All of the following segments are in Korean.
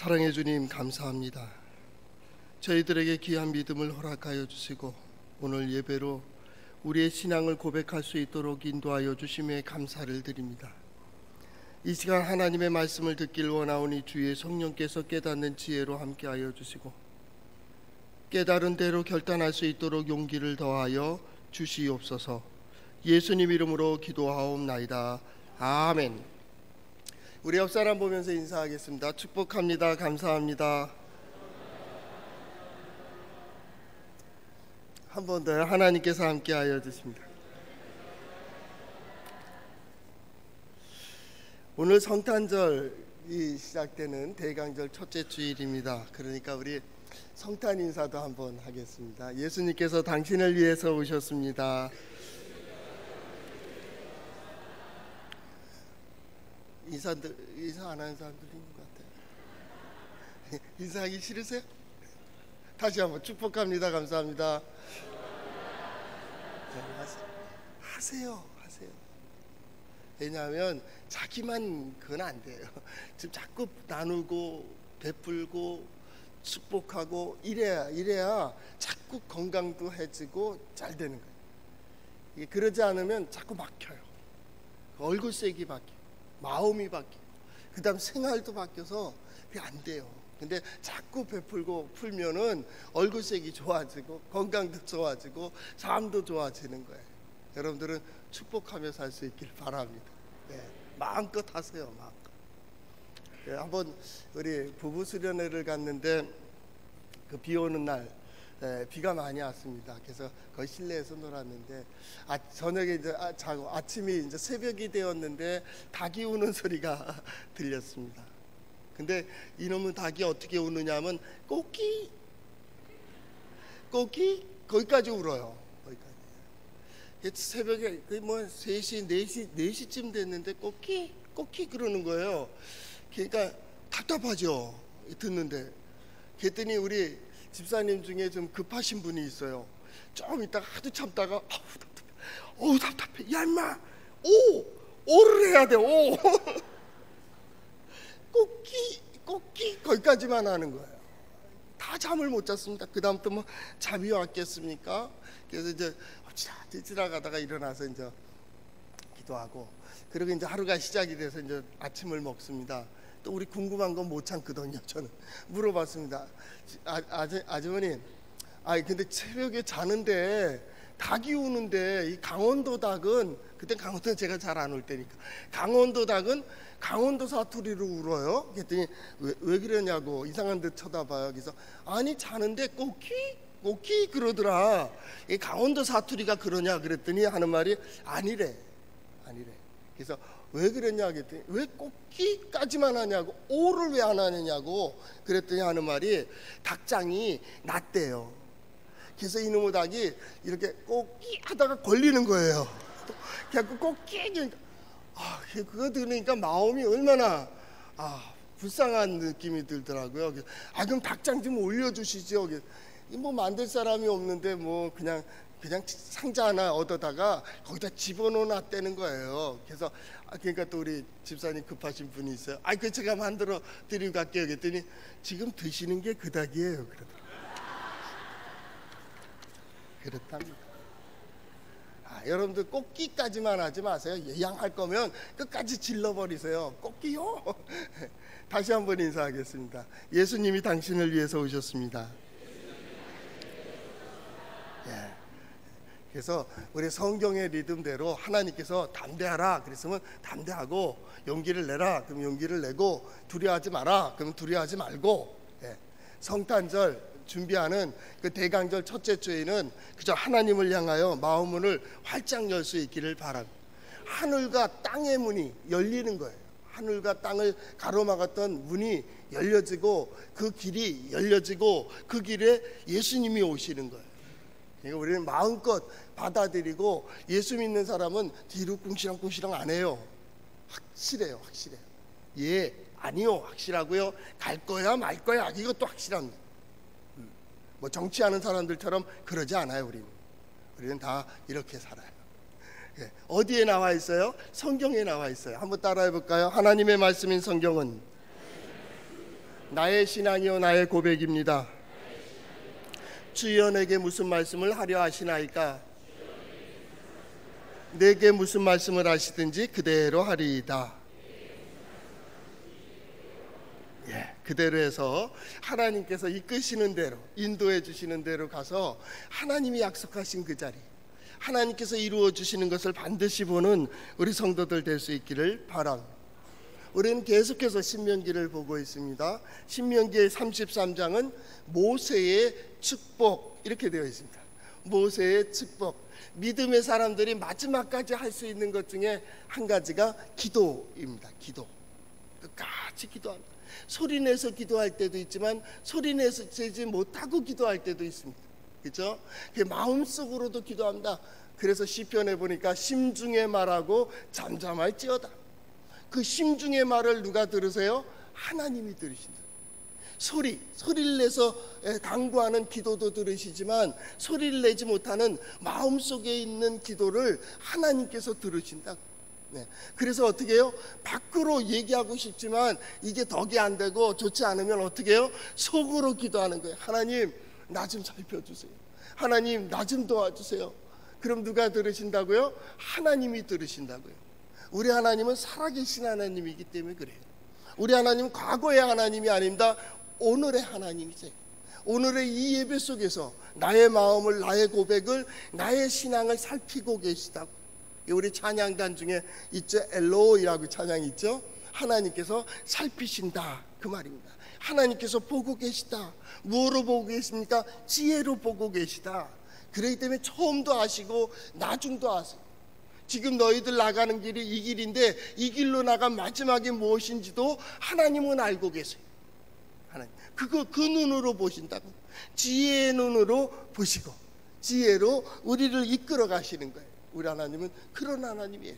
사랑해 주님 감사합니다. 저희들에게 귀한 믿음을 허락하여 주시고 오늘 예배로 우리의 신앙을 고백할 수 있도록 인도하여 주심에 감사를 드립니다. 이 시간 하나님의 말씀을 듣길 원하오니 주의 성령께서 깨닫는 지혜로 함께하여 주시고 깨달은 대로 결단할 수 있도록 용기를 더하여 주시옵소서. 예수님 이름으로 기도하옵나이다. 아멘. 우리 옆 사람 보면서 인사하겠습니다. 축복합니다. 감사합니다. 한 번 더요. 하나님께서 함께하여 주십니다. 오늘 성탄절이 시작되는 대강절 첫째 주일입니다. 그러니까 우리 성탄 인사도 한번 하겠습니다. 예수님께서 당신을 위해서 오셨습니다. 인사 안 하는 사람들이 있는 것 같아요. 인사하기 싫으세요? 다시 한번 축복합니다. 감사합니다. 네, 하세요. 왜냐하면 자기만 그건 안 돼요. 지금 자꾸 나누고 베풀고 축복하고 이래야 자꾸 건강도 해지고 잘 되는 거예요. 그러지 않으면 자꾸 막혀요. 얼굴색이 바뀌어요. 마음이 바뀌고 그 다음 생활도 바뀌어서 그게 안 돼요. 근데 자꾸 베풀고 풀면은 얼굴색이 좋아지고 건강도 좋아지고 삶도 좋아지는 거예요. 여러분들은 축복하며 살 수 있길 바랍니다. 네, 마음껏 하세요. 마음껏. 네, 한번 우리 부부 수련회를 갔는데 그 비 오는 날 비가 많이 왔습니다. 그래서 거의 실내에서 놀았는데 저녁에 이제 자고 아침이 이제 새벽이 되었는데 닭이 우는 소리가 들렸습니다. 근데 이놈의 닭이 어떻게 우느냐면 꼬끼 거기까지 울어요. 거기까지. 새벽에 뭐 3시 4시쯤 됐는데 꼬끼 그러는 거예요. 그러니까 답답하죠. 듣는데. 그랬더니 우리 집사님 중에 좀 급하신 분이 있어요. 좀 이따가 하도 참다가 어우 답답해. 야 임마 오를 해야 돼. 오. 꼬끼 거기까지만 하는 거예요. 다 잠을 못 잤습니다. 그 다음부터 뭐 잠이 왔겠습니까? 그래서 이제 지나가다가 일어나서 이제 기도하고 그리고 이제 하루가 시작이 돼서 이제 아침을 먹습니다. 또 우리 궁금한 건 못 참거든요. 저는 물어봤습니다. 아주머니, 근데 새벽에 자는데 닭이 우는데 이 강원도 닭은 그때 강원도는 제가 잘 안 올 때니까 강원도 닭은 강원도 사투리로 울어요. 그랬더니 왜 그러냐고 이상한 듯 쳐다봐요. 그래서 아니 자는데 꼬끼 그러더라. 이 강원도 사투리가 그러냐 그랬더니 하는 말이 아니래. 그래서 왜 그랬냐 그랬더니 왜 꼬끼까지만 하냐고 오를 왜 안 하느냐고 그랬더니 하는 말이 닭장이 낮대요. 그래서 이놈의 닭이 이렇게 꼬끼 하다가 걸리는 거예요. 그래서 꼬끼 그거 들으니까 마음이 얼마나 불쌍한 느낌이 들더라고요. 그럼 닭장 좀 올려주시죠. 뭐 만들 사람이 없는데 뭐 그냥 상자 하나 얻어다가 거기다 집어넣어놨다는 거예요. 그래서 그러니까 또 우리 집사님 급하신 분이 있어요. 그 제가 만들어 드리고 갈게요. 그랬더니 지금 드시는 게 그 닭이에요. 그렇답니다. 여러분들 꼬끼까지만 하지 마세요. 예양할 거면 끝까지 질러버리세요. 꼬끼요. 다시 한번 인사하겠습니다. 예수님이 당신을 위해서 오셨습니다. 그래서 우리 성경의 리듬대로 하나님께서 담대하라 그랬으면 담대하고 용기를 내라 그럼 용기를 내고 두려워하지 마라 그럼 두려워하지 말고 성탄절 준비하는 그 대강절 첫째 주에는 그저 하나님을 향하여 마음문을 활짝 열 수 있기를 바랍니다. 하늘과 땅의 문이 열리는 거예요. 하늘과 땅을 가로막았던 문이 열려지고 그 길이 열려지고 그 길에 예수님이 오시는 거예요. 그러니까 우리는 마음껏 받아들이고 예수 믿는 사람은 뒤로 꿍시렁꿍시렁 안 해요. 확실해요. 아니요 확실하고요. 갈 거야 말 거야 이것도 확실합니다. 뭐 정치하는 사람들처럼 그러지 않아요. 우리는 다 이렇게 살아요. 어디에 나와 있어요? 성경에 나와 있어요. 한번 따라해 볼까요? 하나님의 말씀인 성경은 나의 신앙이요 나의 고백입니다. 주여 내게 무슨 말씀을 하려 하시나이까? 내게 무슨 말씀을 하시든지 그대로 하리이다. 그대로 해서 하나님께서 이끄시는 대로, 인도해 주시는 대로 가서 하나님이 약속하신 그 자리, 하나님께서 이루어 주시는 것을 반드시 보는 우리 성도들 될 수 있기를 바랍니다. 우리는 계속해서 신명기를 보고 있습니다. 신명기의 33장은 모세의 축복 이렇게 되어 있습니다. 모세의 축복. 믿음의 사람들이 마지막까지 할 수 있는 것 중에 한 가지가 기도입니다. 기도. 끝까지 기도합니다. 소리내서 기도할 때도 있지만 소리내지 못하고 기도할 때도 있습니다. 그렇죠? 마음속으로도 기도합니다. 그래서 시편에 보니까 심중에 말하고 잠잠할지어다. 그 심중의 말을 누가 들으세요? 하나님이 들으신다. 소리를 내서 당부하는 기도도 들으시지만 소리를 내지 못하는 마음속에 있는 기도를 하나님께서 들으신다. 그래서 어떻게 해요? 밖으로 얘기하고 싶지만 이게 덕이 안 되고 좋지 않으면 어떻게 해요? 속으로 기도하는 거예요. 하나님 나 좀 살펴주세요. 하나님 나 좀 도와주세요. 그럼 누가 들으신다고요? 하나님이 들으신다고요. 우리 하나님은 살아계신 하나님이기 때문에 그래요. 우리 하나님은 과거의 하나님이 아닙니다. 오늘의 하나님이세요. 오늘의 이 예배 속에서 나의 마음을, 나의 고백을, 나의 신앙을 살피고 계시다고. 우리 찬양단 중에 있죠? 엘로이라고 찬양이 있죠? 하나님께서 살피신다 그 말입니다. 하나님께서 보고 계시다. 무엇으로 보고 계십니까? 지혜로 보고 계시다. 그렇기 때문에 처음도 아시고 나중도 아세요. 지금 너희들 나가는 길이 이 길인데 이 길로 나간 마지막이 무엇인지도 하나님은 알고 계세요. 하나님 그 눈으로 보신다고. 지혜의 눈으로 보시고 지혜로 우리를 이끌어 가시는 거예요. 우리 하나님은 그런 하나님이에요.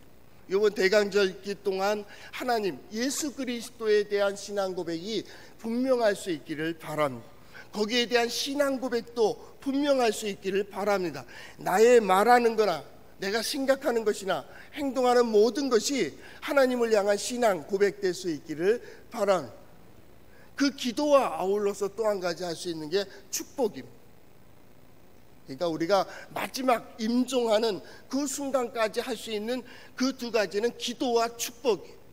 이번 대강절기 동안 하나님 예수 그리스도에 대한 신앙 고백이 분명할 수 있기를 바랍니다. 거기에 대한 신앙 고백도 분명할 수 있기를 바랍니다. 나의 말하는 거나 내가 생각하는 것이나 행동하는 모든 것이 하나님을 향한 신앙 고백될 수 있기를 바랍니다. 그 기도와 아울러서 또 한 가지 할 수 있는 게 축복입니다. 그러니까 우리가 마지막 임종하는 그 순간까지 할 수 있는 그 두 가지는 기도와 축복이에요.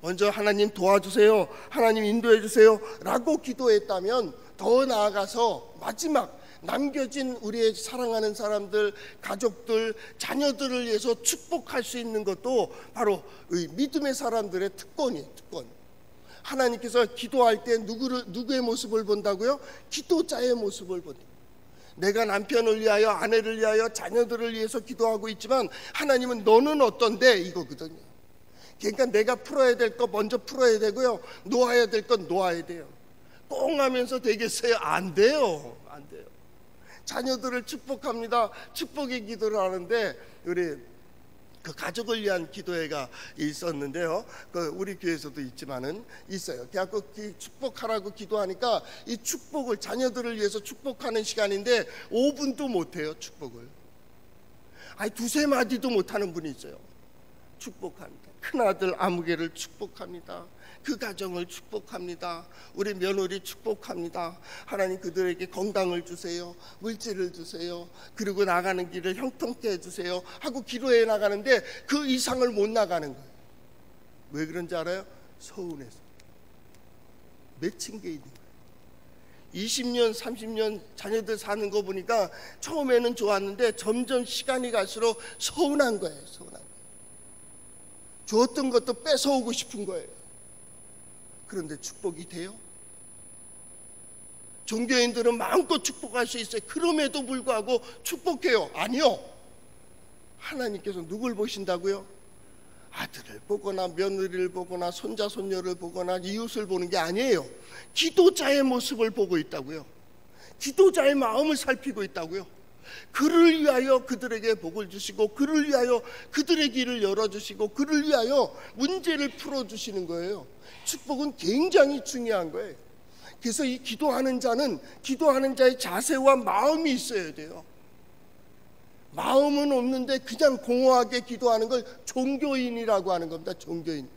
먼저 하나님 도와주세요, 하나님 인도해 주세요 라고 기도했다면 더 나아가서 마지막 남겨진 우리의 사랑하는 사람들, 가족들, 자녀들을 위해서 축복할 수 있는 것도 바로 믿음의 사람들의 특권이에요. 특권. 하나님께서 기도할 때 누구의 모습을 본다고요? 기도자의 모습을 본다. 내가 남편을 위하여, 아내를 위하여, 자녀들을 위해서 기도하고 있지만 하나님은 너는 어떤데 이거거든요. 그러니까 내가 풀어야 될 거 먼저 풀어야 되고요, 놓아야 될 건 놓아야 돼요. 꽁 하면서 되겠어요? 안 돼요. 안 돼요. 자녀들을 축복합니다. 축복의 기도를 하는데 우리 그 가족을 위한 기도회가 있었는데요. 우리 교회에서도 있지만은 있어요. 그래갖고 축복하라고 기도하니까 이 축복을 자녀들을 위해서 축복하는 시간인데 5분도 못해요. 축복을. 아니 두세 마디도 못하는 분이 있어요. 축복합니다. 큰아들 아무개를 축복합니다. 그 가정을 축복합니다. 우리 며느리 축복합니다. 하나님 그들에게 건강을 주세요. 물질을 주세요. 그리고 나가는 길을 형통케 해주세요 하고 기도해 나가는데 그 이상을 못 나가는 거예요. 왜 그런지 알아요? 서운해서. 맺힌 게 있는 거예요. 20년 30년 자녀들 사는 거 보니까 처음에는 좋았는데 점점 시간이 갈수록 서운한 거예요. 서운한 거예요. 줬던 것도 뺏어오고 싶은 거예요. 그런데 축복이 돼요? 종교인들은 마음껏 축복할 수 있어요. 그럼에도 불구하고 축복해요? 아니요. 하나님께서 누굴 보신다고요? 아들을 보거나 며느리를 보거나 손자 손녀를 보거나 이웃을 보는 게 아니에요. 기도자의 모습을 보고 있다고요. 기도자의 마음을 살피고 있다고요. 그를 위하여 그들에게 복을 주시고 그를 위하여 그들의 길을 열어주시고 그를 위하여 문제를 풀어주시는 거예요. 축복은 굉장히 중요한 거예요. 그래서 이 기도하는 자는 기도하는 자의 자세와 마음이 있어야 돼요. 마음은 없는데 그냥 공허하게 기도하는 걸 종교인이라고 하는 겁니다. 종교인.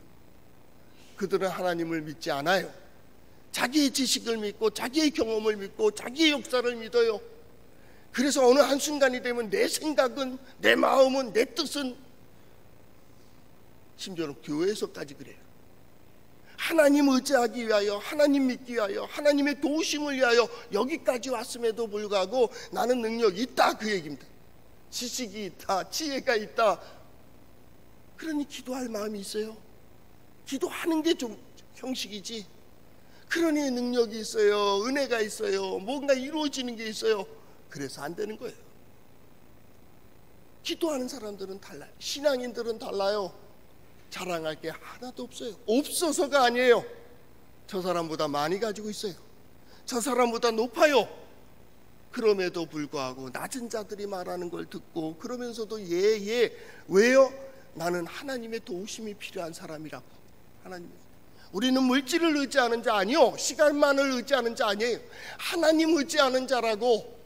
그들은 하나님을 믿지 않아요. 자기의 지식을 믿고 자기의 경험을 믿고 자기의 역사를 믿어요. 그래서 어느 한순간이 되면 내 생각은, 내 마음은, 내 뜻은, 심지어는 교회에서까지 그래요. 하나님 의지하기 위하여, 하나님 믿기 위하여, 하나님의 도우심을 위하여 여기까지 왔음에도 불구하고 나는 능력이 있다, 그 얘기입니다. 지식이 있다, 지혜가 있다. 그러니 기도할 마음이 있어요. 기도하는 게 좀 형식이지. 그러니 능력이 있어요, 은혜가 있어요, 뭔가 이루어지는 게 있어요. 그래서 안 되는 거예요. 기도하는 사람들은 달라요. 신앙인들은 달라요. 자랑할 게 하나도 없어요. 없어서가 아니에요. 저 사람보다 많이 가지고 있어요. 저 사람보다 높아요. 그럼에도 불구하고 낮은 자들이 말하는 걸 듣고 그러면서도 왜요? 나는 하나님의 도우심이 필요한 사람이라고. 하나님, 우리는 물질을 의지하는 자 아니요, 시간만을 의지하는 자 아니에요. 하나님 의지하는 자라고.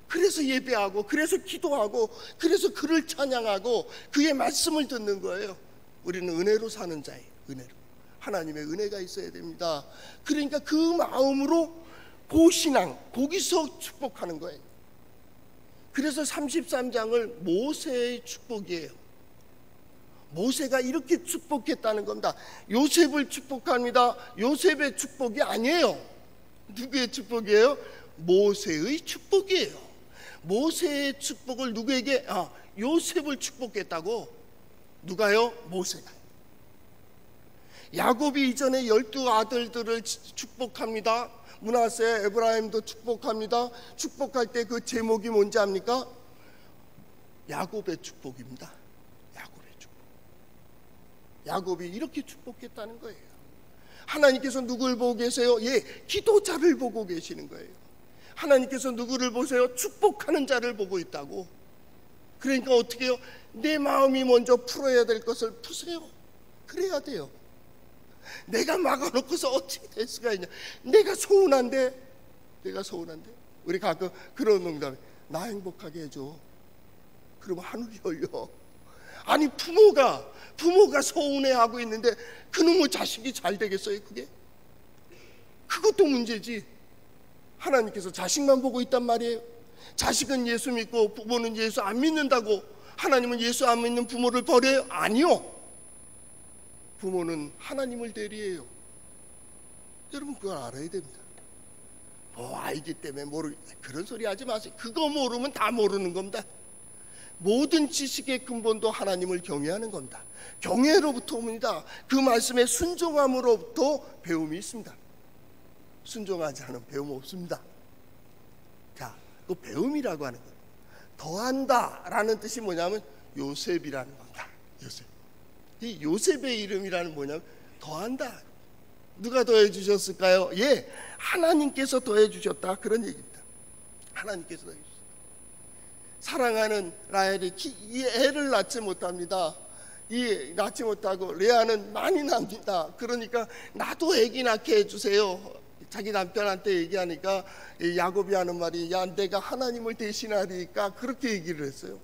그래서 예배하고, 그래서 기도하고, 그래서 그를 찬양하고 그의 말씀을 듣는 거예요. 우리는 은혜로 사는 자예요. 은혜로. 하나님의 은혜가 있어야 됩니다. 그러니까 그 마음으로 고신앙, 거기서 축복하는 거예요. 그래서 33장을 모세의 축복이에요. 모세가 이렇게 축복했다는 겁니다. 요셉을 축복합니다. 요셉의 축복이 아니에요. 누구의 축복이에요? 모세의 축복이에요. 모세의 축복을 누구에게? 요셉을 축복했다고. 누가요? 모세가. 야곱이 이전에 12아들들을 축복합니다. 므낫세, 에브라임도 축복합니다. 축복할 때 그 제목이 뭔지 압니까? 야곱의 축복입니다. 야곱의 축복. 야곱이 이렇게 축복했다는 거예요. 하나님께서 누구를 보고 계세요? 기도자를 보고 계시는 거예요. 하나님께서 누구를 보세요? 축복하는 자를 보고 있다고. 그러니까 어떻게 해요? 내 마음이 먼저 풀어야 될 것을 푸세요. 그래야 돼요. 내가 막아놓고서 어떻게 될 수가 있냐. 내가 서운한데 우리 가끔 그런 농담에, 나 행복하게 해줘. 그러면 하늘이 열려. 아니 부모가 서운해하고 있는데 그놈의 자식이 잘 되겠어요? 그것도 문제지. 하나님께서 자식만 보고 있단 말이에요. 자식은 예수 믿고 부모는 예수 안 믿는다고 하나님은 예수 안 믿는 부모를 버려요? 아니요. 부모는 하나님을 대리해요. 여러분 그걸 알아야 됩니다. 알기 때문에 그런 소리 하지 마세요. 그거 모르면 다 모르는 겁니다. 모든 지식의 근본도 하나님을 경외하는 겁니다. 경외로부터 옵니다. 그 말씀에 순종함으로부터 배움이 있습니다. 순종하지 않으면 배움 없습니다. 자, 그 배움이라고 하는 거예요. 더한다라는 뜻이 뭐냐면 요셉이라는 겁니다. 요셉. 이 요셉의 이름이라는 뭐냐면 더한다. 누가 더해 주셨을까요? 하나님께서 더해 주셨다, 그런 얘기입니다. 하나님께서 더해 주셨다. 사랑하는 라헬이 이 애를 낳지 못합니다. 낳지 못하고 레아는 많이 납니다. 그러니까 나도 애기 낳게 해주세요. 자기 남편한테 얘기하니까 야곱이 하는 말이, 내가 하나님을 대신하리니까, 그렇게 얘기를 했어요.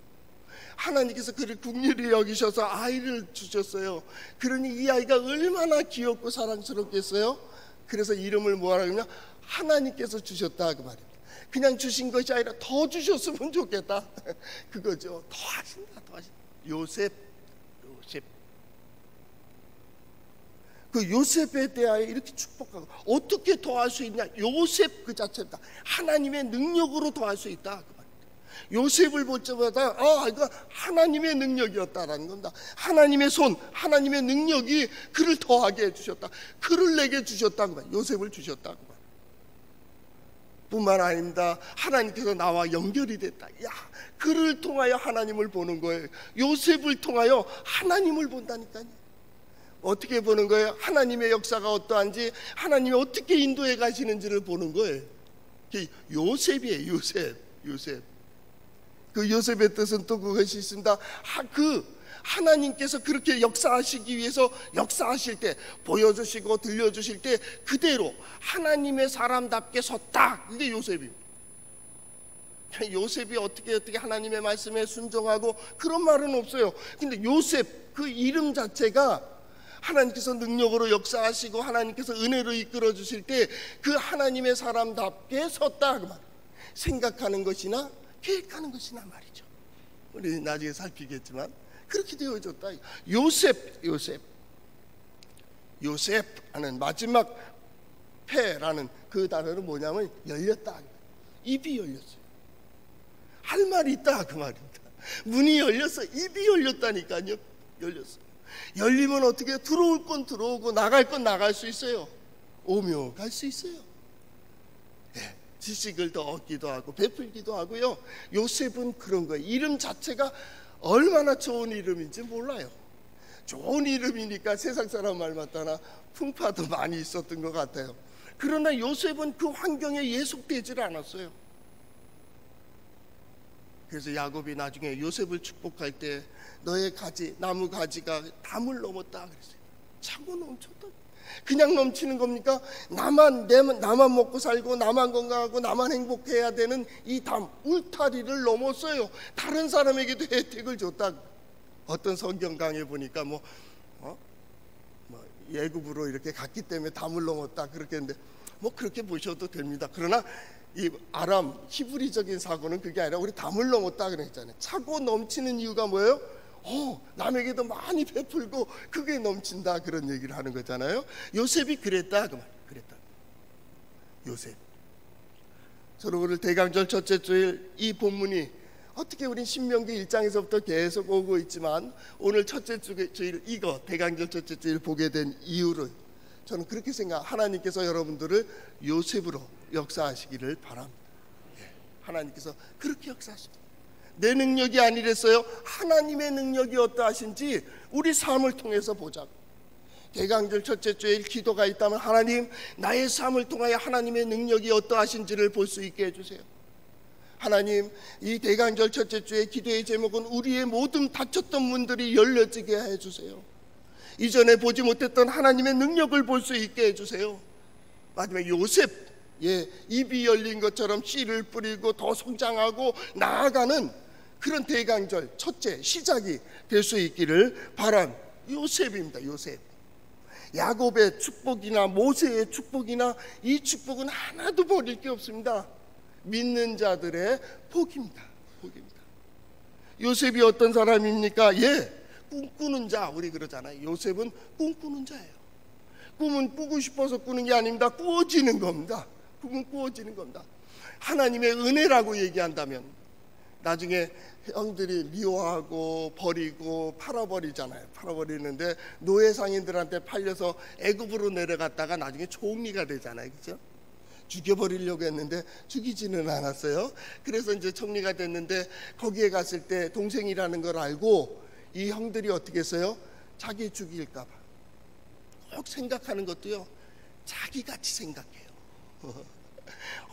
하나님께서 그를 긍휼히 여기셔서 아이를 주셨어요. 그러니 이 아이가 얼마나 귀엽고 사랑스럽겠어요. 그래서 이름을 뭐라 그러냐, 하나님께서 주셨다, 그 말입니다. 그냥 주신 것이 아니라 더 주셨으면 좋겠다, 그거죠. 더 하신다. 요셉. 그 요셉에 대하여 이렇게 축복하고, 어떻게 더할 수 있냐? 요셉 그 자체다. 하나님의 능력으로 더할 수 있다, 그 말입니다. 요셉을 볼 때마다 이거 하나님의 능력이었다라는 겁니다. 하나님의 손, 하나님의 능력이 그를 더하게 해주셨다. 그를 내게 주셨다, 그 말. 요셉을 주셨다, 그 말. 뿐만 아닙니다. 하나님께서 나와 연결이 됐다. 그를 통하여 하나님을 보는 거예요. 요셉을 통하여 하나님을 본다니까요. 어떻게 보는 거예요? 하나님의 역사가 어떠한지, 하나님이 어떻게 인도해 가시는지를 보는 거예요. 요셉이에요. 요셉. 그 요셉의 뜻은 또 그것이 있습니다. 하나님께서 그렇게 역사하시기 위해서 역사하실 때, 보여주시고 들려주실 때 그대로 하나님의 사람답게 섰다. 그게 요셉입니다. 요셉이 어떻게 하나님의 말씀에 순종하고 그런 말은 없어요. 근데 요셉 그 이름 자체가 하나님께서 능력으로 역사하시고 하나님께서 은혜로 이끌어 주실 때 그 하나님의 사람답게 섰다 그 말. 생각하는 것이나 계획하는 것이나 말이죠. 우리 나중에 살피겠지만 그렇게 되어졌다. 요셉 하는 마지막 패라는 그 단어는 뭐냐면 열렸다. 입이 열렸어요. 할 말이 있다 그 말입니다. 문이 열렸어. 입이 열렸다니까요. 열렸어요. 열리면 어떻게 들어올 건 들어오고 나갈 건 나갈 수 있어요. 오며 갈 수 있어요. 네, 지식을 더 얻기도 하고 베풀기도 하고요. 요셉은 그런 거예요. 이름 자체가 얼마나 좋은 이름인지 몰라요. 좋은 이름이니까 세상 사람 말 맞다나 풍파도 많이 있었던 것 같아요. 그러나 요셉은 그 환경에 예속되지를 않았어요. 그래서 야곱이 나중에 요셉을 축복할 때 너의 가지, 나무 가지가 담을 넘었다 그랬어요. 차고 넘쳤다. 그냥 넘치는 겁니까? 나만 먹고 살고 나만 건강하고 나만 행복해야 되는 이 담, 울타리를 넘었어요. 다른 사람에게도 혜택을 줬다. 어떤 성경 강에 보니까 예굽으로 이렇게 갔기 때문에 담을 넘었다 그렇게 했는데 그렇게 보셔도 됩니다. 그러나 이 아람 히브리적인 사고는 그게 아니라 우리 담을 넘었다 그랬잖아요. 차고 넘치는 이유가 뭐예요? 남에게도 많이 베풀고 그게 넘친다 그런 얘기를 하는 거잖아요. 요셉이 그랬다 그 말. 그랬다. 요셉. 저는 오늘 대강절 첫째 주일 이 본문이 어떻게 우린 신명기 1장에서부터 계속 오고 있지만 오늘 첫째 주일 이거 대강절 첫째 주일 보게 된 이유를 저는 그렇게 하나님께서 여러분들을 요셉으로 역사하시기를 바랍니다. 하나님께서 그렇게 역사하십니다. 내 능력이 아니랬어요. 하나님의 능력이 어떠하신지 우리 삶을 통해서 보자고. 대강절 첫째 주일 기도가 있다면 하나님 나의 삶을 통하여 하나님의 능력이 어떠하신지를 볼 수 있게 해주세요. 하나님 이 대강절 첫째 주의 기도의 제목은 우리의 모든 닫혔던 문들이 열려지게 해주세요. 이전에 보지 못했던 하나님의 능력을 볼 수 있게 해주세요. 마지막에 요셉 입이 열린 것처럼 씨를 뿌리고 더 성장하고 나아가는 그런 대강절 첫째 시작이 될 수 있기를 바란 요셉입니다. 요셉. 야곱의 축복이나 모세의 축복이나 이 축복은 하나도 버릴 게 없습니다. 믿는 자들의 복입니다. 복입니다. 요셉이 어떤 사람입니까? 꿈꾸는 자. 우리 그러잖아요. 요셉은 꿈꾸는 자예요. 꿈은 꾸고 싶어서 꾸는 게 아닙니다. 꾸어지는 겁니다. 꿈은 꾸어지는 겁니다. 하나님의 은혜라고 얘기한다면 나중에 형들이 미워하고 버리고 팔아버리잖아요. 팔아버리는데 노예 상인들한테 팔려서 애굽으로 내려갔다가 나중에 총리가 되잖아요. 그렇죠? 죽여버리려고 했는데 죽이지는 않았어요. 그래서 이제 총리가 됐는데 거기에 갔을 때 동생이라는 걸 알고 이 형들이 어떻게 했어요? 자기 죽일까 봐 꼭 생각하는 것도요 자기같이 생각해요.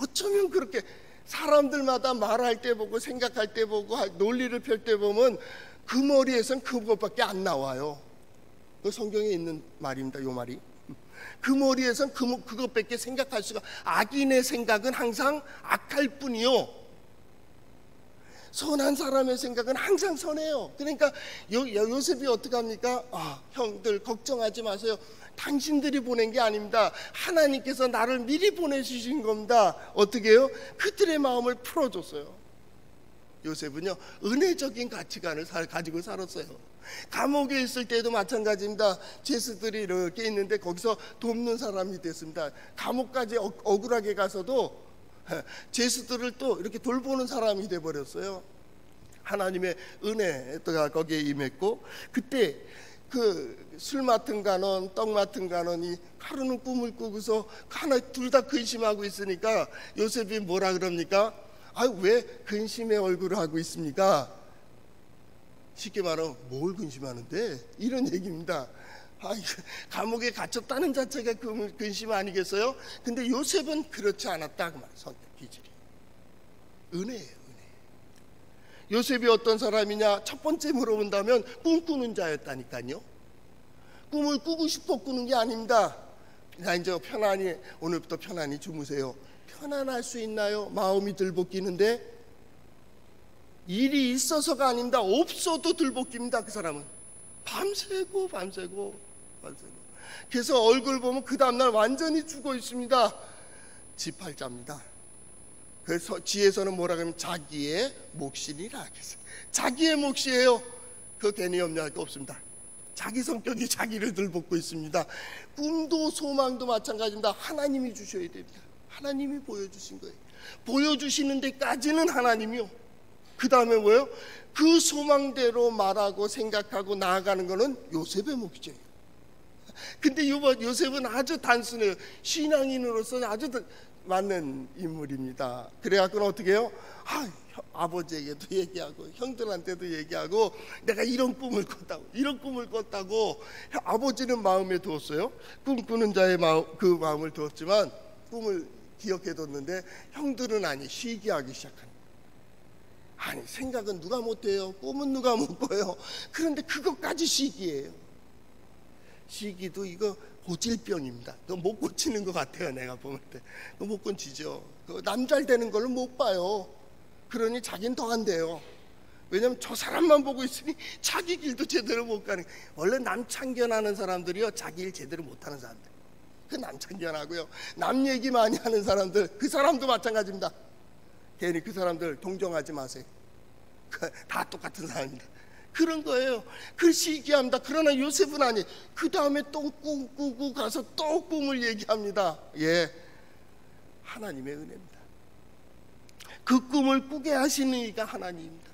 어쩌면 그렇게 사람들마다 말할 때 보고 생각할 때 보고 논리를 펼 때 보면 그 머리에선 그것밖에 안 나와요. 그 성경에 있는 말입니다. 요 말이 그 머리에선 그것밖에 생각할 수가. 악인의 생각은 항상 악할 뿐이요 선한 사람의 생각은 항상 선해요. 그러니까 요셉이 어떻게 합니까? 형들 걱정하지 마세요. 당신들이 보낸 게 아닙니다. 하나님께서 나를 미리 보내주신 겁니다. 어떻게 해요? 그들의 마음을 풀어줬어요. 요셉은요 은혜적인 가치관을 가지고 살았어요. 감옥에 있을 때도 마찬가지입니다. 죄수들이 이렇게 있는데 거기서 돕는 사람이 됐습니다. 감옥까지 억울하게 가서도 죄수들을 또 이렇게 돌보는 사람이 돼버렸어요. 하나님의 은혜가 거기에 임했고 그때 그 술 맡은 간원, 떡 맡은 간원이 하루는 꿈을 꾸고서 하나 둘 다 근심하고 있으니까 요셉이 뭐라 그럽니까? 왜 근심의 얼굴을 하고 있습니까? 쉽게 말하면 뭘 근심하는데? 이런 얘기입니다. 감옥에 갇혔다는 자체가 근심 아니겠어요? 근데 요셉은 그렇지 않았다 그 말. 선택 기질이 은혜예요. 은혜. 요셉이 어떤 사람이냐? 첫 번째 물어본다면 꿈꾸는 자였다니까요. 꿈을 꾸고 싶어 꾸는 게 아닙니다. 자 이제 편안히 오늘부터 편안히 주무세요. 편안할 수 있나요? 마음이 들볶이는데 일이 있어서가 아닙니다. 없어도 들볶입니다. 그 사람은 밤새고 그래서 얼굴 보면 그 다음날 완전히 죽어 있습니다. 지팔자입니다. 그래서 지혜서는 뭐라 하면 자기의 몫이니라 하겠어요. 자기의 몫이에요. 그거 괜히 염려할 거 없습니다. 자기 성격이 자기를 들볶고 있습니다. 꿈도 소망도 마찬가지입니다. 하나님이 주셔야 됩니다. 하나님이 보여주신 거예요. 보여주시는 데까지는 하나님이요. 그 다음에 뭐예요? 그 소망대로 말하고 생각하고 나아가는 거는 요셉의 몫이에요. 근데 요셉은 아주 단순해요. 신앙인으로서는 아주 맞는 인물입니다. 그래갖고는 어떻게 해요? 아버지에게도 얘기하고 형들한테도 얘기하고 내가 이런 꿈을 꿨다고 아버지는 마음에 두었어요. 꿈꾸는 자의 그 마음을 두었지만 꿈을 기억해뒀는데 형들은 시기하기 시작합니다. 생각은 누가 못해요? 꿈은 누가 못 꿔요? 그런데 그것까지 시기예요. 시기도 이거 고질병입니다. 그거 못 고치는 것 같아요. 내가 보면 때 그거 못 고치죠. 남 잘 되는 걸 못 봐요. 그러니 자기는 더 안 돼요. 왜냐면 저 사람만 보고 있으니 자기 길도 제대로 못 가는. 원래 남 참견하는 사람들이요, 자기 일 제대로 못하는 사람들. 그 남 참견하고요, 남 얘기 많이 하는 사람들, 그 사람도 마찬가지입니다. 괜히 그 사람들 동정하지 마세요. 다 똑같은 사람입니다. 그런 거예요. 그 시기합니다. 그러나 요셉은 아니. 그 다음에 또 꿈 꾸고 가서 또 꿈을 얘기합니다. 하나님의 은혜입니다. 그 꿈을 꾸게 하시는 이가 하나님입니다.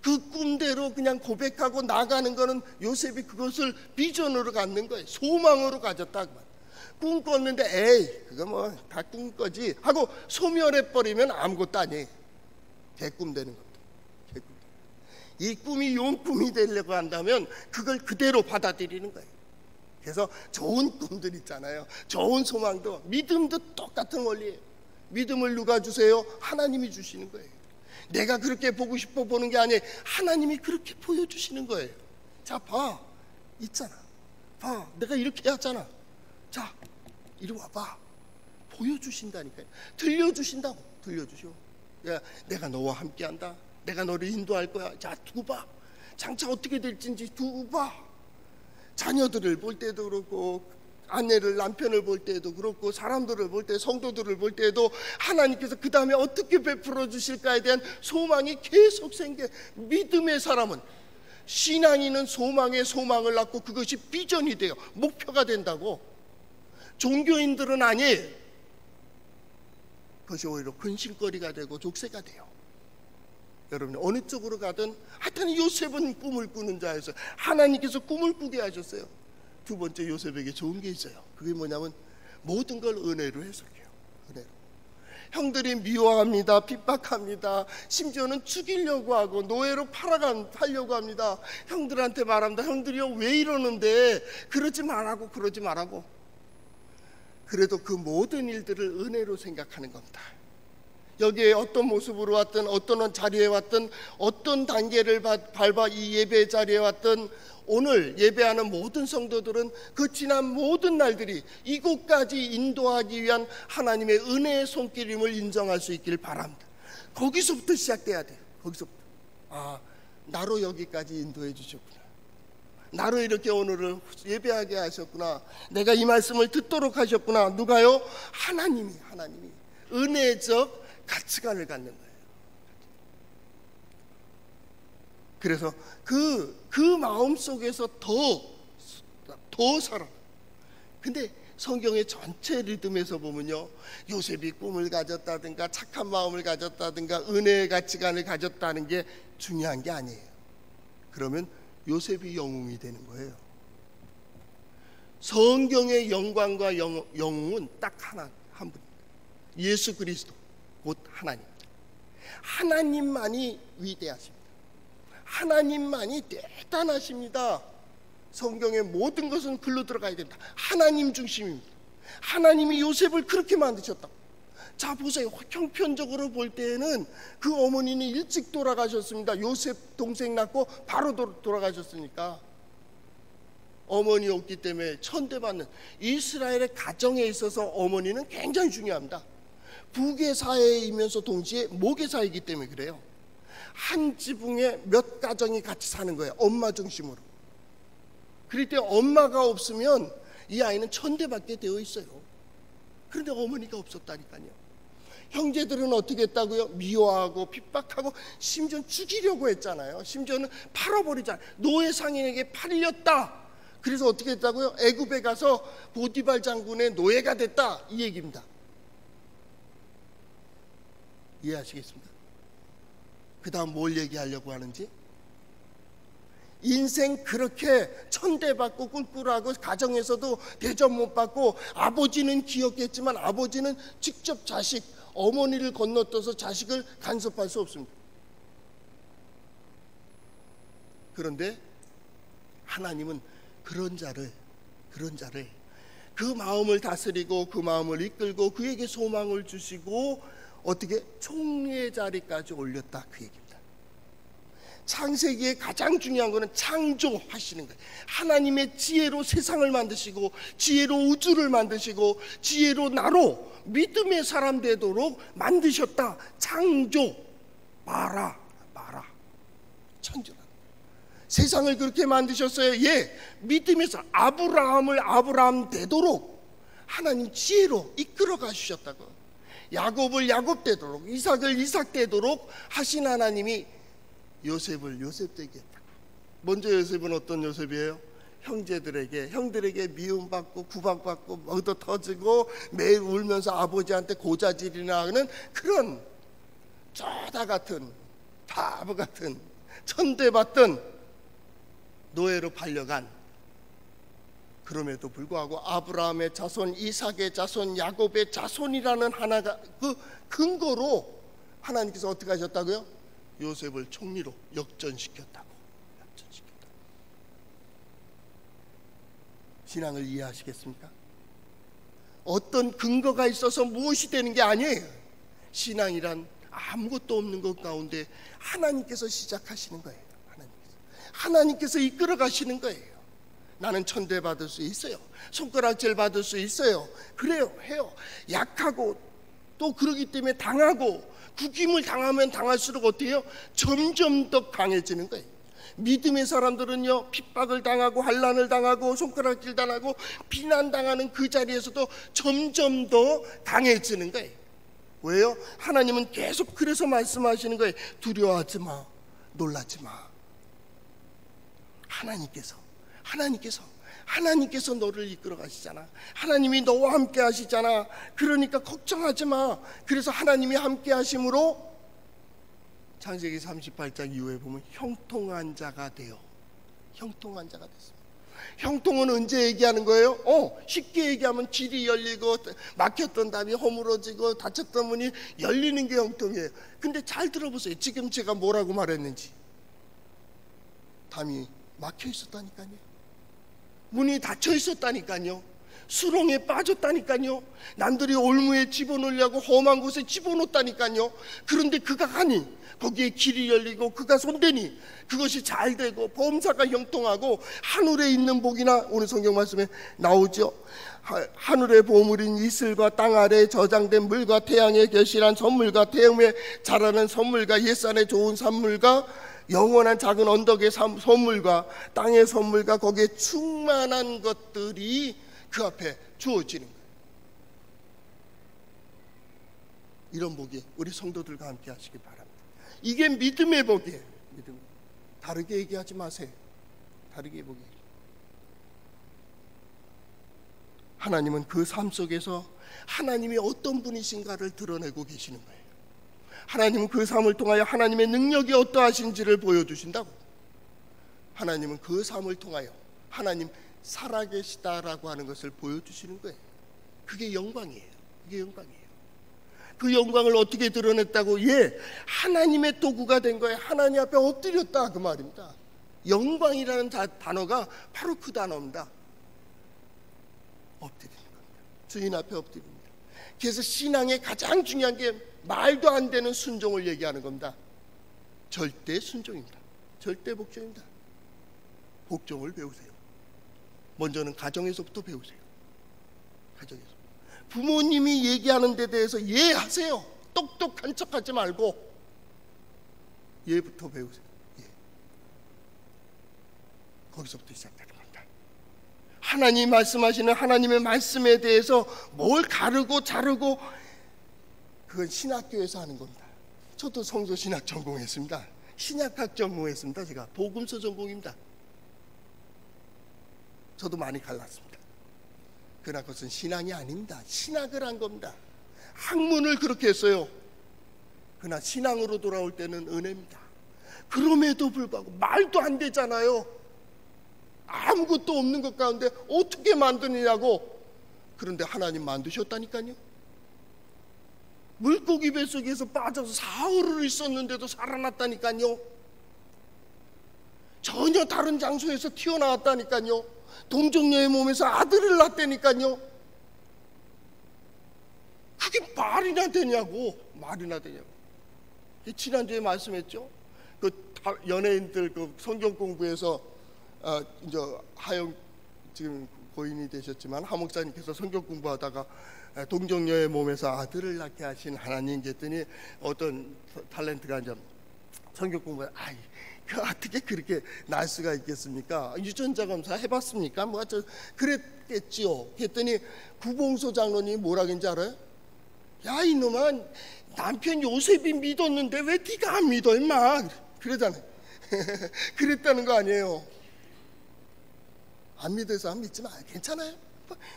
그 꿈대로 그냥 고백하고 나가는 거는 요셉이 그것을 비전으로 갖는 거예요. 소망으로 가졌다. 꿈 꿨는데 그거 뭐 다 꿈 거지 하고 소멸해버리면 아무것도 아니에요. 개꿈 되는 것도. 이 꿈이 용 꿈이 되려고 한다면 그걸 그대로 받아들이는 거예요. 그래서 좋은 꿈들 있잖아요. 좋은 소망도, 믿음도 똑같은 원리예요. 믿음을 누가 주세요? 하나님이 주시는 거예요. 내가 그렇게 보고 싶어 보는 게 아니에요. 하나님이 그렇게 보여주시는 거예요. 자, 봐, 있잖아. 봐, 내가 이렇게 하잖아. 자, 이리 와봐. 보여주신다니까요. 들려주신다고. 들려주셔. 야, 내가 너와 함께한다. 내가 너를 인도할 거야. 자, 두고 봐. 장차 어떻게 될지 두고 봐. 자녀들을 볼 때도 그렇고, 아내를, 남편을 볼 때도 그렇고, 사람들을 볼 때, 성도들을 볼 때도 하나님께서 그 다음에 어떻게 베풀어 주실까에 대한 소망이 계속 생겨. 믿음의 사람은, 신앙인은 소망에 소망을 낳고 그것이 비전이 돼요. 목표가 된다고. 종교인들은 아니에요. 그것이 오히려 근심거리가 되고 족쇄가 돼요. 여러분 어느 쪽으로 가든 하여튼 요셉은 꿈을 꾸는 자였어요. 하나님께서 꿈을 꾸게 하셨어요. 두 번째, 요셉에게 좋은 게 있어요. 그게 뭐냐면 모든 걸 은혜로 해석해요. 은혜로. 형들이 미워합니다. 핍박합니다. 심지어는 죽이려고 하고 노예로 팔려고 합니다. 형들한테 말합니다. 형들이요, 왜 이러는데 그러지 말라고. 그래도 그 모든 일들을 은혜로 생각하는 겁니다. 여기에 어떤 모습으로 왔든, 어떤 자리에 왔든, 어떤 단계를 밟아 이 예배 자리에 왔든, 오늘 예배하는 모든 성도들은 그 지난 모든 날들이 이곳까지 인도하기 위한 하나님의 은혜의 손길임을 인정할 수 있기를 바랍니다. 거기서부터 시작돼야 돼요. 거기서부터. 나로 여기까지 인도해 주셨구나. 나로 이렇게 오늘을 예배하게 하셨구나. 내가 이 말씀을 듣도록 하셨구나. 누가요? 하나님이 은혜적 가치관을 갖는 거예요. 그래서 그 마음 속에서 더 살아. 근데 성경의 전체 리듬에서 보면요, 요셉이 꿈을 가졌다든가 착한 마음을 가졌다든가 은혜의 가치관을 가졌다는 게 중요한 게 아니에요. 그러면 요셉이 영웅이 되는 거예요. 성경의 영광과 영웅은 딱 한 분입니다. 예수 그리스도, 곧 하나님. 하나님만이 위대하십니다. 하나님만이 대단하십니다. 성경의 모든 것은 글로 들어가야 된다. 하나님 중심입니다. 하나님이 요셉을 그렇게 만드셨다. 자, 보세요. 형편적으로 볼 때에는 그 어머니는 일찍 돌아가셨습니다. 요셉 동생 낳고 바로 돌아가셨으니까. 어머니 없기 때문에 천대받는 이스라엘의 가정에 있어서 어머니는 굉장히 중요합니다. 부계사회이면서 동시에 모계사이기 때문에 그래요. 한 지붕에 몇 가정이 같이 사는 거예요. 엄마 중심으로. 그럴 때 엄마가 없으면 이 아이는 천대받게 되어 있어요. 그런데 어머니가 없었다니까요. 형제들은 어떻게 했다고요? 미워하고 핍박하고 심지어 죽이려고 했잖아요. 심지어는 팔아버리잖아요. 노예 상인에게 팔렸다. 그래서 어떻게 했다고요? 애굽에 가서 보디발 장군의 노예가 됐다, 이 얘기입니다. 이해하시겠습니까? 그 다음 뭘 얘기하려고 하는지? 인생 그렇게 천대받고 꿀꿀하고 가정에서도 대접 못 받고, 아버지는 기억했지만 아버지는 직접 자식, 어머니를 건너뛰어서 자식을 간섭할 수 없습니다. 그런데 하나님은 그런 자를 그 마음을 다스리고 그 마음을 이끌고 그에게 소망을 주시고 어떻게 총리의 자리까지 올렸다, 그 얘기입니다. 창세기의 가장 중요한 것은 창조하시는 거예요. 하나님의 지혜로 세상을 만드시고 지혜로 우주를 만드시고 지혜로 나로 믿음의 사람 되도록 만드셨다. 창조, 마라 천주라. 세상을 그렇게 만드셨어요. 예, 믿음에서 아브라함을 아브라함 되도록 하나님 지혜로 이끌어 가주셨다고. 야곱을 야곱 되도록, 이삭을 이삭 되도록 하신 하나님이 요셉을 요셉 되게 했다고. 먼저 요셉은 어떤 요셉이에요? 형들에게 미움받고 구박받고 얻어 터지고 매일 울면서 아버지한테 고자질이나 하는 그런 쪼다 같은 바보 같은 천대받던 노예로 팔려간, 그럼에도 불구하고 아브라함의 자손, 이삭의 자손, 야곱의 자손이라는 하나가 그 근거로 하나님께서 어떻게 하셨다고요? 요셉을 총리로 역전시켰다고. 신앙을 이해하시겠습니까? 어떤 근거가 있어서 무엇이 되는 게 아니에요. 신앙이란 아무것도 없는 것 가운데 하나님께서 시작하시는 거예요. 하나님께서 이끌어 가시는 거예요. 나는 천대 받을 수 있어요. 손가락질 받을 수 있어요. 그래요, 해요. 약하고 또 그러기 때문에 당하고, 국임을 당하면 당할수록 어떻게 해요? 점점 더 강해지는 거예요. 믿음의 사람들은요, 핍박을 당하고 환난을 당하고 손가락질 당하고 비난당하는 그 자리에서도 점점 더 강해지는 거예요. 왜요? 하나님은 계속 그래서 말씀하시는 거예요. 두려워하지 마, 놀라지 마. 하나님께서 너를 이끌어 가시잖아. 하나님이 너와 함께 하시잖아. 그러니까 걱정하지 마. 그래서 하나님이 함께 하심으로 창세기 38장 이후에 보면 형통한 자가 되어, 형통한 자가 됐습니다. 형통은 언제 얘기하는 거예요? 쉽게 얘기하면 길이 열리고 막혔던 담이 허물어지고 닫혔던 문이 열리는 게 형통이에요. 근데 잘 들어보세요. 지금 제가 뭐라고 말했는지. 담이 막혀 있었다니까요. 문이 닫혀 있었다니까요. 수렁에 빠졌다니까요. 남들이 올무에 집어넣으려고 험한 곳에 집어넣었다니까요. 그런데 그가 가니 거기에 길이 열리고 그가 손대니 그것이 잘 되고 범사가 형통하고 하늘에 있는 복이나, 오늘 성경 말씀에 나오죠. 하늘의 보물인 이슬과 땅 아래에 저장된 물과 태양에 결실한 선물과 태음에 자라는 선물과 옛산의 좋은 산물과 영원한 작은 언덕의 선물과 땅의 선물과 거기에 충만한 것들이 그 앞에 주어지는 거예요. 이런 복이 우리 성도들과 함께 하시기 바랍니다. 이게 믿음의 복이에요. 믿음. 다르게 얘기하지 마세요. 다르게 복이. 하나님은 그 삶 속에서 하나님이 어떤 분이신가를 드러내고 계시는 거예요. 하나님은 그 삶을 통하여 하나님의 능력이 어떠하신지를 보여주신다고. 하나님은 그 삶을 통하여 하나님 살아계시다라고 하는 것을 보여주시는 거예요. 그게 영광이에요. 그게 영광이에요. 그 영광을 어떻게 드러냈다고? 예, 하나님의 도구가 된 거예요. 하나님 앞에 엎드렸다, 그 말입니다. 영광이라는 단어가 바로 그 단어입니다. 엎드리는 겁니다. 주인 앞에 엎드립니다. 그래서 신앙의 가장 중요한 게 말도 안 되는 순종을 얘기하는 겁니다. 절대 순종입니다. 절대 복종입니다. 복종을 배우세요. 먼저는 가정에서부터 배우세요. 가정에서. 부모님이 얘기하는 데 대해서 예하세요. 똑똑한 척하지 말고 예부터 배우세요. 예. 거기서부터 시작되는 겁니다. 하나님 말씀하시는 하나님의 말씀에 대해서 뭘 가르고 자르고, 그건 신학교에서 하는 겁니다. 저도 성서신학 전공했습니다. 신약학 전공했습니다. 제가 복음서 전공입니다. 저도 많이 갈랐습니다. 그러나 그것은 신앙이 아닙니다. 신학을 한 겁니다. 학문을 그렇게 했어요. 그러나 신앙으로 돌아올 때는 은혜입니다. 그럼에도 불구하고 말도 안 되잖아요. 아무것도 없는 것 가운데 어떻게 만드느냐고. 그런데 하나님 만드셨다니까요. 물고기 뱃속에서 빠져서 사흘을 있었는데도 살아났다니까요. 전혀 다른 장소에서 튀어나왔다니까요. 동정녀의 몸에서 아들을 낳았다니까요. 그게 말이나 되냐고. 말이나 되냐고. 지난주에 말씀했죠. 그 연예인들 그 성경 공부해서 이제 하영 지금 고인이 되셨지만 하 목사님께서 성경 공부하다가 동정녀의 몸에서 아들을 낳게 하신 하나님 했더니 어떤 탤런트가 이제 성경 공부에 그 어떻게 그렇게 날 수가 있겠습니까? 유전자 검사 해봤습니까? 뭐 그랬겠지요. 그랬더니 구봉소 장로님이 뭐라 그런지 알아요? 야 이놈아, 남편 요셉이 믿었는데 왜 네가 안 믿어 임마, 그러잖아요. 그랬다는 거 아니에요. 안 믿어서 안 믿지 마, 괜찮아요.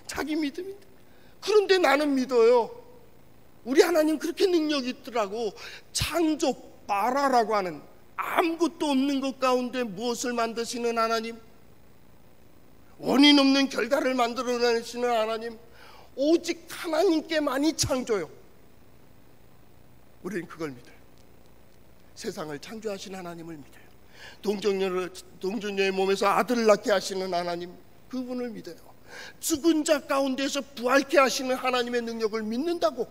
자기 믿음인데. 그런데 나는 믿어요. 우리 하나님 그렇게 능력이 있더라고. 창조 바라라고 하는 아무것도 없는 것 가운데 무엇을 만드시는 하나님, 원인 없는 결과를 만들어내시는 하나님, 오직 하나님께만이 창조요. 우리는 그걸 믿어요. 세상을 창조하신 하나님을 믿어요. 동정녀의 몸에서 아들을 낳게 하시는 하나님, 그분을 믿어요. 죽은 자 가운데서 부활케 하시는 하나님의 능력을 믿는다고.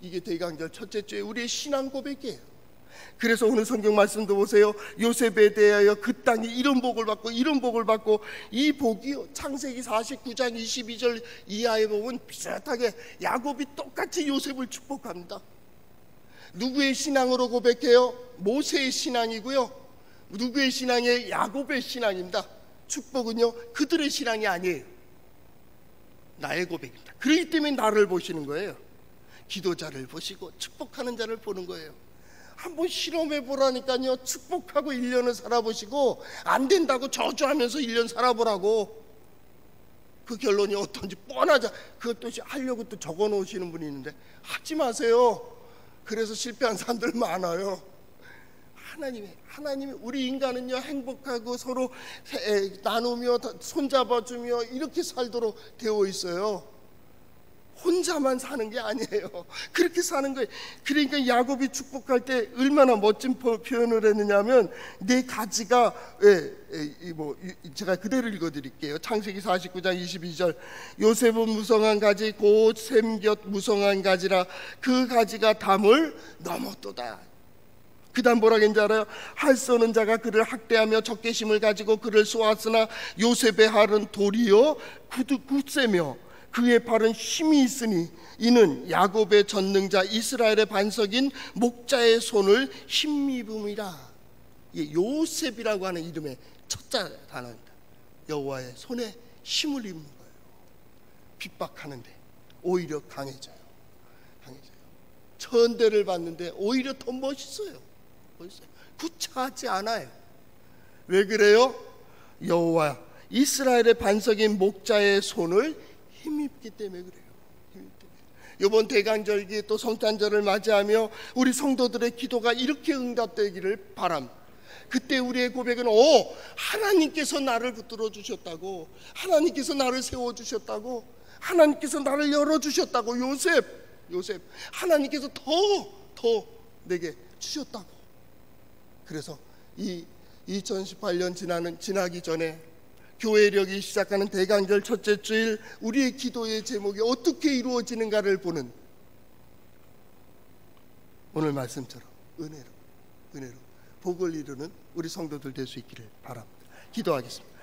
이게 대강절 첫째 주에 우리의 신앙 고백이에요. 그래서 오늘 성경 말씀도 보세요. 요셉에 대하여 그 땅이 이런 복을 받고 이런 복을 받고, 이 복이요, 창세기 49장 22절 이하에 보면 비슷하게 야곱이 똑같이 요셉을 축복합니다. 누구의 신앙으로 고백해요? 모세의 신앙이고요. 누구의 신앙이에요? 야곱의 신앙입니다. 축복은요, 그들의 신앙이 아니에요. 나의 고백입니다. 그렇기 때문에 나를 보시는 거예요. 기도자를 보시고 축복하는 자를 보는 거예요. 한번 실험해 보라니까요. 축복하고 1년을 살아보시고 안 된다고 저주하면서 1년 살아보라고. 그 결론이 어떤지 뻔하자. 그것도 하려고 또 적어 놓으시는 분이 있는데 하지 마세요. 그래서 실패한 사람들 많아요. 하나님이 우리 인간은요, 행복하고 서로 나누며 손잡아주며 이렇게 살도록 되어 있어요. 혼자만 사는 게 아니에요. 그렇게 사는 거예요. 그러니까 야곱이 축복할 때 얼마나 멋진 표현을 했느냐면, 내 가지가 제가 그대로 읽어드릴게요. 창세기 49장 22절. 요셉은 무성한 가지 곧 샘곁 무성한 가지라 그 가지가 담을 넘었도다. 그 다음 뭐라 했는지 알아요? 할 쏘는 자가 그를 학대하며 적개심을 가지고 그를 쏘았으나 요셉의 팔은 도리어 굳세며 그의 팔은 힘이 있으니 이는 야곱의 전능자 이스라엘의 반석인 목자의 손을 힘입음이라. 요셉이라고 하는 이름의 첫자 단어입니다. 여호와의 손에 힘을 입는 거예요. 핍박하는데 오히려 강해져요. 천대를 받는데 오히려 더 멋있어요. 구차하지 않아요. 왜 그래요? 여호와 이스라엘의 반석인 목자의 손을 힘입기 때문에 그래요. 이번 대강절기 또 성탄절을 맞이하며 우리 성도들의 기도가 이렇게 응답되기를 바랍니다. 그때 우리의 고백은 하나님께서 나를 붙들어 주셨다고, 하나님께서 나를 세워 주셨다고, 하나님께서 나를 열어 주셨다고. 요셉 하나님께서 더 내게 주셨다고. 그래서 이 2018년 지나기 전에 교회력이 시작하는 대강절 첫째 주일, 우리의 기도의 제목이 어떻게 이루어지는가를 보는, 오늘 말씀처럼 은혜로 복을 이루는 우리 성도들 될 수 있기를 바랍니다. 기도하겠습니다.